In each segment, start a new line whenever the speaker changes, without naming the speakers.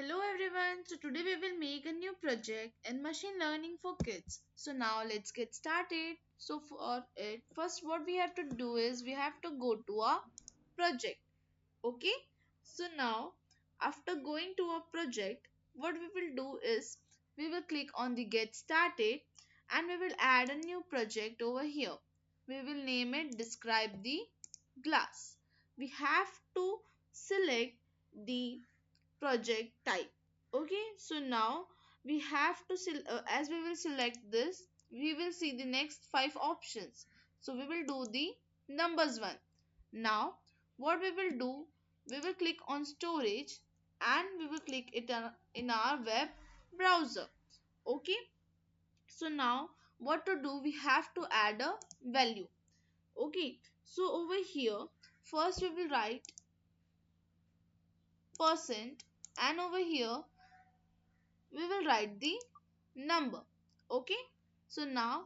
Hello everyone. So today we will make a new project in machine learning for kids. So now let's get started. So for it, first what we have to do is we have to go to our project. Okay? So now after going to our project, what we will do is we will click on the get started and we will add a new project over here. We will name it describe the glass. We have to select the project type. Okay, so now we have to as we will select this, we will see the next five options. So we will do the numbers one. Now what we will do, we will click on storage and we will click it in our web browser. Okay, so now what to do, we have to add a value. Okay, so over here first we will write percent, and over here we will write the number. Okay, so now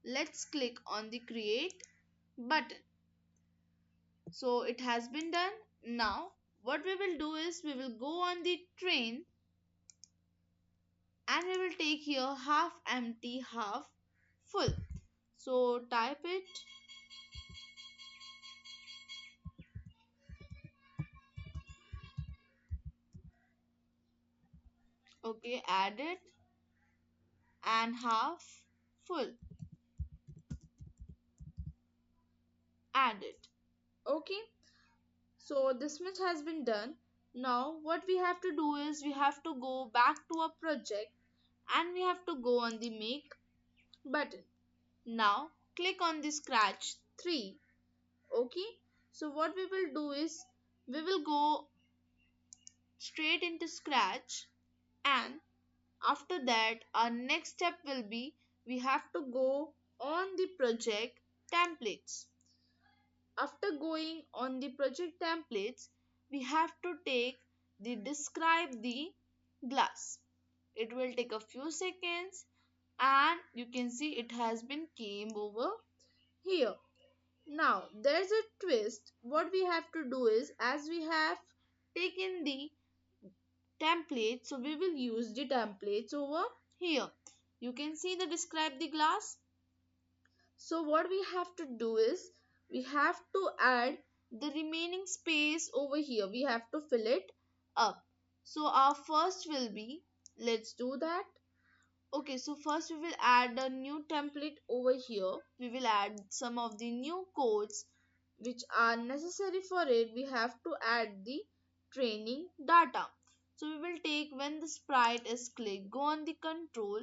let's click on the create button. So it has been done. Now what we will do is we will go on the train and we will take here half empty half full. So type it. Okay, add it and half full, add it. Okay, so this much has been done. Now what we have to do is we have to go back to our project and we have to go on the make button. Now click on the scratch 3. Okay, so what we will do is we will go straight into scratch, and after that our next step will be we have to go on the project templates. After going on the project templates, we have to take the describe the glass. It will take a few seconds and you can see it has been came over here. Now there's a twist. What we have to do is as we have taken the template, so we will use the templates over here. You can see the describe the glass. So what we have to do is we have to add the remaining space over here. We have to fill it up. So our first will be, let's do that. Okay, so first we will add a new template over here. We will add some of the new codes which are necessary for it. We have to add the training data. So we will take when the sprite is clicked, go on the control,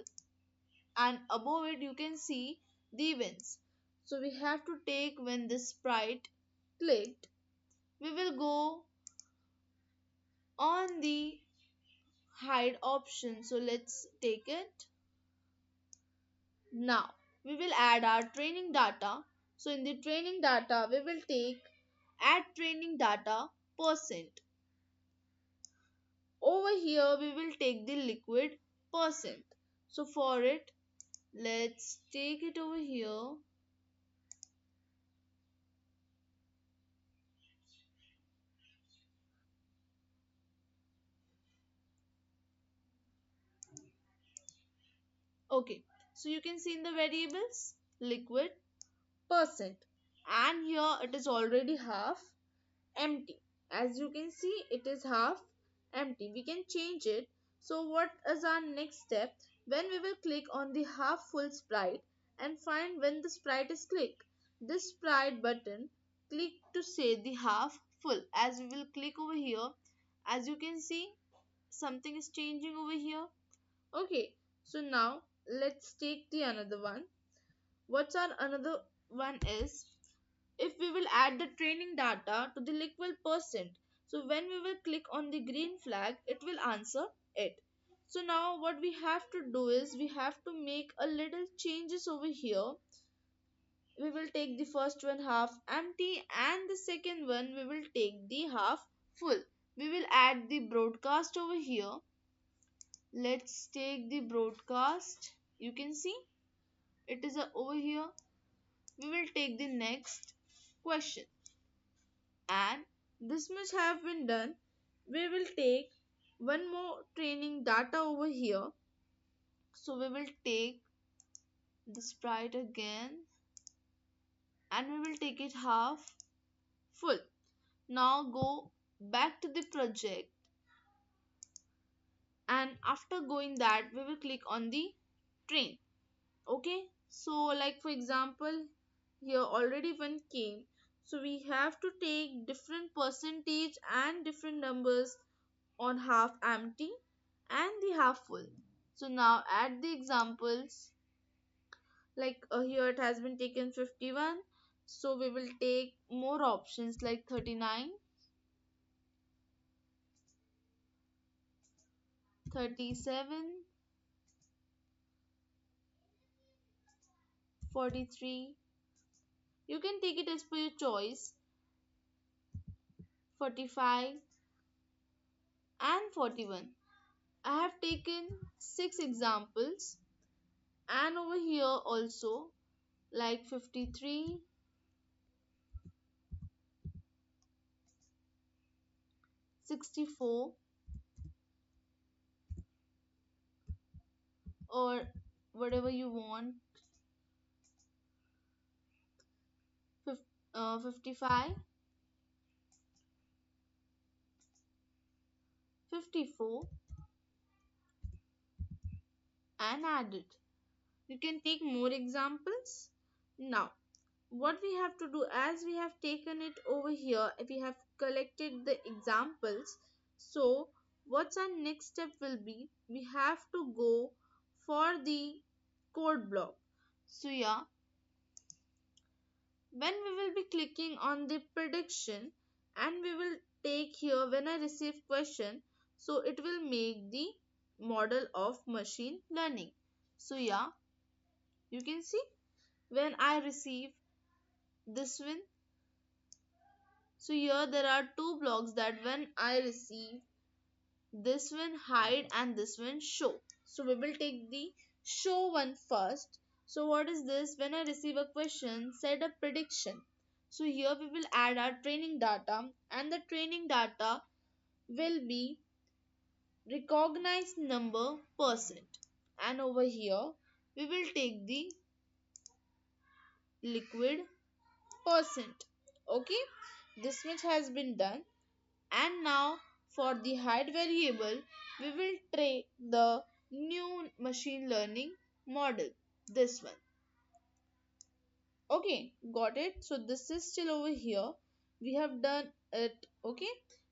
and above it you can see the events. So we have to take when the sprite clicked. We will go on the hide option. So let's take it. Now we will add our training data. So in the training data we will take add training data percent. Over here we will take the liquid percent. So for it, let's take it over here. Okay, so you can see in the variables liquid percent, and here it is already half empty. As you can see it is half empty. We can change it. So what is our next step? When we will click on the half full sprite and find when the sprite is clicked, this sprite button, click to say the half full. As we will click over here, as you can see something is changing over here. Okay, so now let's take the another one. What's our another one is if we will add the training data to the liquid percent. So when we will click on the green flag, it will answer it. So now what we have to do is we have to make a little changes over here. We will take the first one half empty and the second one we will take the half full. We will add the broadcast over here. Let's take the broadcast. You can see it is over here. We will take the next question, and this much have been done. We will take one more training data over here. So we will take the sprite again and we will take it half full. Now go back to the project, and after going that we will click on the train. Okay, so like for example, here already one came, so we have to take different percentage and different numbers on half empty and the half full. So now add the examples, like here it has been taken 51, so we will take more options like 39, 37, 43. You can take it as per your choice, 45 and 41. I have taken 6 examples, and over here also like 53, 64, or whatever you want, 55, 54, and add it. You can take more examples. Now what we have to do, as we have taken it over here, if we have collected the examples, so what's our next step will be, we have to go for the code block. So yeah, when we will be clicking on the prediction, and we will take here when I receive question, so it will make the model of machine learning. So yeah, you can see when I receive this one, so here there are two blocks, that when I receive this one hide and this one show. So we will take the show one first. So what is this? When I receive a question, set a prediction. So here we will add our training data, and the training data will be recognized number percent. And over here we will take the liquid percent. Okay, this much has been done. And now for the height variable, we will train the new machine learning model, this one. Okay, got it. So this is still over here, we have done it. Okay,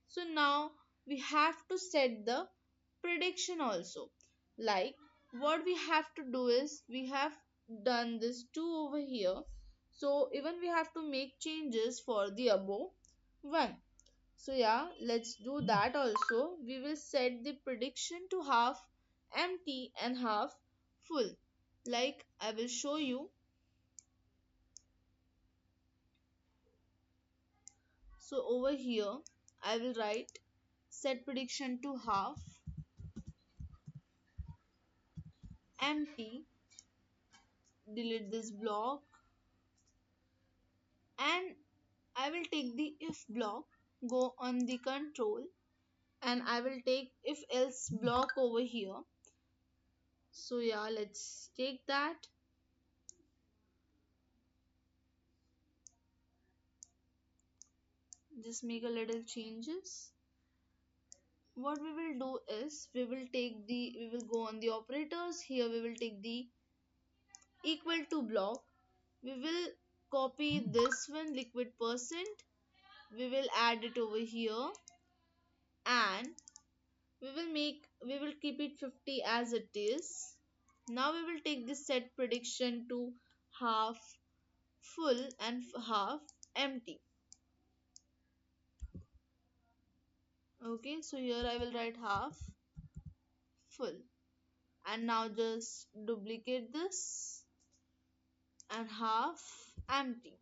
so now we have to set the prediction also. Like what we have to do is, we have done this 2 over here, so even we have to make changes for the above one. So yeah, let's do that also. We will set the prediction to half empty and half full. Like I will show you. So over here, I will write set prediction to half empty, delete this block, and I will take the if block, go on the control, and I will take if else block over here. So yeah, let's take that. Just make a little changes. What we will do is, we will go on the operators. Here we will take the equal to block. We will copy this one liquid percent. We will add it over here, and we will keep it 50 as it is. Now we will take this set prediction to half full and half empty. Okay, so here I will write half full, and now just duplicate this, and half empty.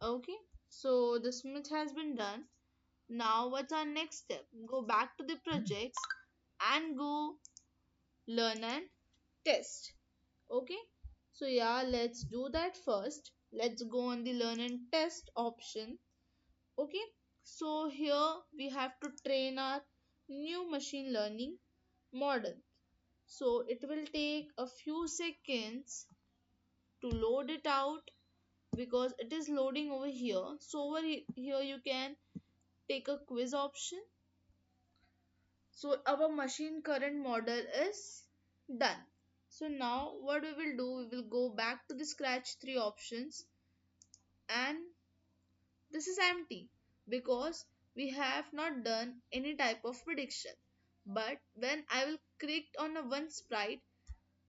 Okay, so this much has been done. Now what's our next step? Go back to the projects and go learn and test. Okay, so yeah, let's do that first. Let's go on the learn and test option. Okay, So here we have to train our new machine learning model. So it will take a few seconds to load it out because it is loading over here. So over here you can take a quiz option. So our machine current model is done. So now what we will do, we will go back to the scratch 3 options, and this is empty because we have not done any type of prediction. But when I will click on a one sprite,